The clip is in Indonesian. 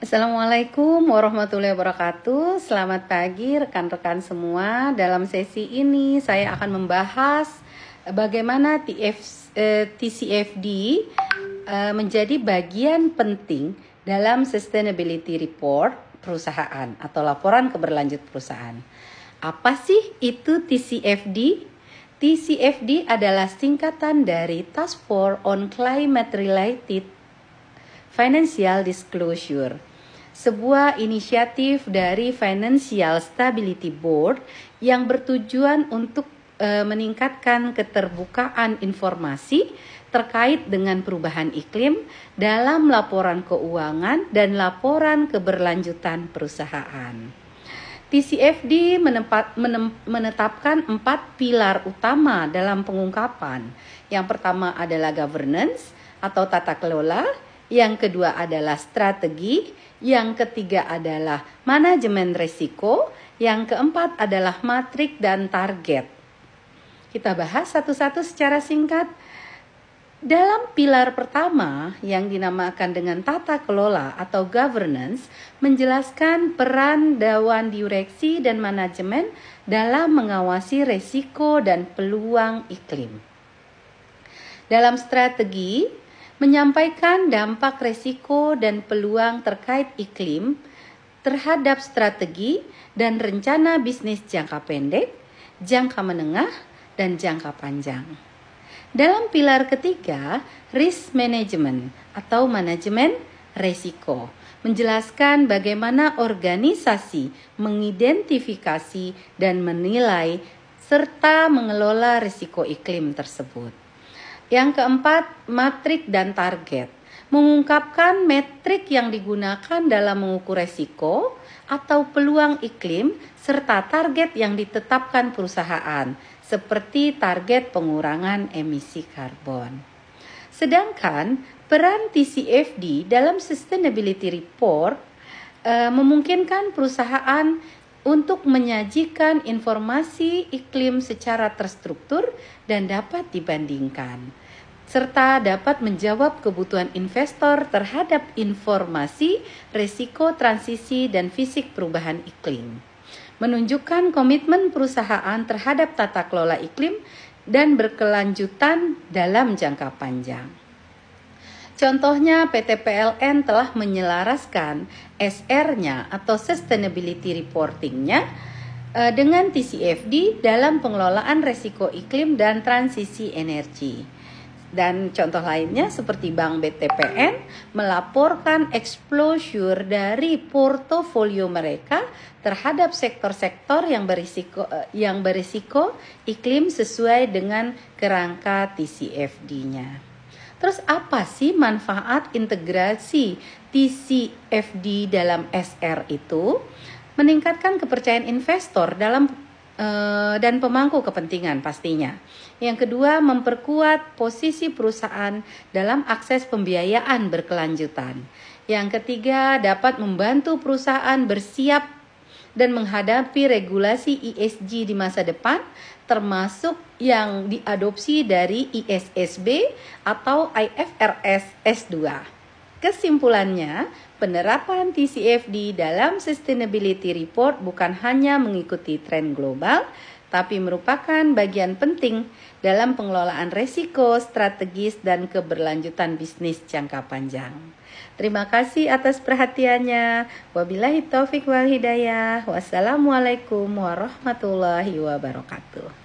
Assalamualaikum warahmatullahi wabarakatuh. Selamat pagi rekan-rekan semua. Dalam sesi ini saya akan membahas bagaimana TCFD menjadi bagian penting dalam Sustainability Report perusahaan atau laporan keberlanjutan perusahaan. Apa sih itu TCFD? TCFD adalah singkatan dari Task Force on Climate Related Financial Disclosure, sebuah inisiatif dari Financial Stability Board yang bertujuan untuk meningkatkan keterbukaan informasi terkait dengan perubahan iklim dalam laporan keuangan dan laporan keberlanjutan perusahaan. TCFD menetapkan 4 pilar utama dalam pengungkapan. Yang pertama adalah governance atau tata kelola, yang kedua adalah strategi, yang ketiga adalah manajemen risiko, yang keempat adalah matrik dan target. Kita bahas satu-satu secara singkat. Dalam pilar pertama yang dinamakan dengan tata kelola atau governance, menjelaskan peran dewan direksi dan manajemen dalam mengawasi risiko dan peluang iklim. Dalam strategi, menyampaikan dampak risiko dan peluang terkait iklim terhadap strategi dan rencana bisnis jangka pendek, jangka menengah, dan jangka panjang. Dalam pilar ketiga, risk management atau manajemen risiko, menjelaskan bagaimana organisasi mengidentifikasi dan menilai serta mengelola risiko iklim tersebut. Yang keempat, matrik dan target, mengungkapkan metrik yang digunakan dalam mengukur risiko atau peluang iklim serta target yang ditetapkan perusahaan, seperti target pengurangan emisi karbon. Sedangkan peran TCFD dalam Sustainability Report memungkinkan perusahaan untuk menyajikan informasi iklim secara terstruktur dan dapat dibandingkan, serta dapat menjawab kebutuhan investor terhadap informasi, risiko transisi dan fisik perubahan iklim, menunjukkan komitmen perusahaan terhadap tata kelola iklim dan berkelanjutan dalam jangka panjang. Contohnya, PT PLN telah menyelaraskan SR-nya atau Sustainability Reporting-nya dengan TCFD dalam pengelolaan risiko iklim dan transisi energi. Dan contoh lainnya seperti Bank BTPN melaporkan exposure dari portofolio mereka terhadap sektor-sektor yang berisiko iklim sesuai dengan kerangka TCFD-nya. Terus apa sih manfaat integrasi TCFD dalam SR itu? Meningkatkan kepercayaan investor dalam dan pemangku kepentingan pastinya. Yang kedua, memperkuat posisi perusahaan dalam akses pembiayaan berkelanjutan. Yang ketiga, dapat membantu perusahaan bersiap dan menghadapi regulasi ESG di masa depan, termasuk yang diadopsi dari ISSB atau IFRS S2. Kesimpulannya, penerapan TCFD dalam Sustainability Report bukan hanya mengikuti tren global, tapi merupakan bagian penting dalam pengelolaan risiko, strategis, dan keberlanjutan bisnis jangka panjang. Terima kasih atas perhatiannya. Wabillahi taufik wal hidayah. Wassalamualaikum warahmatullahi wabarakatuh.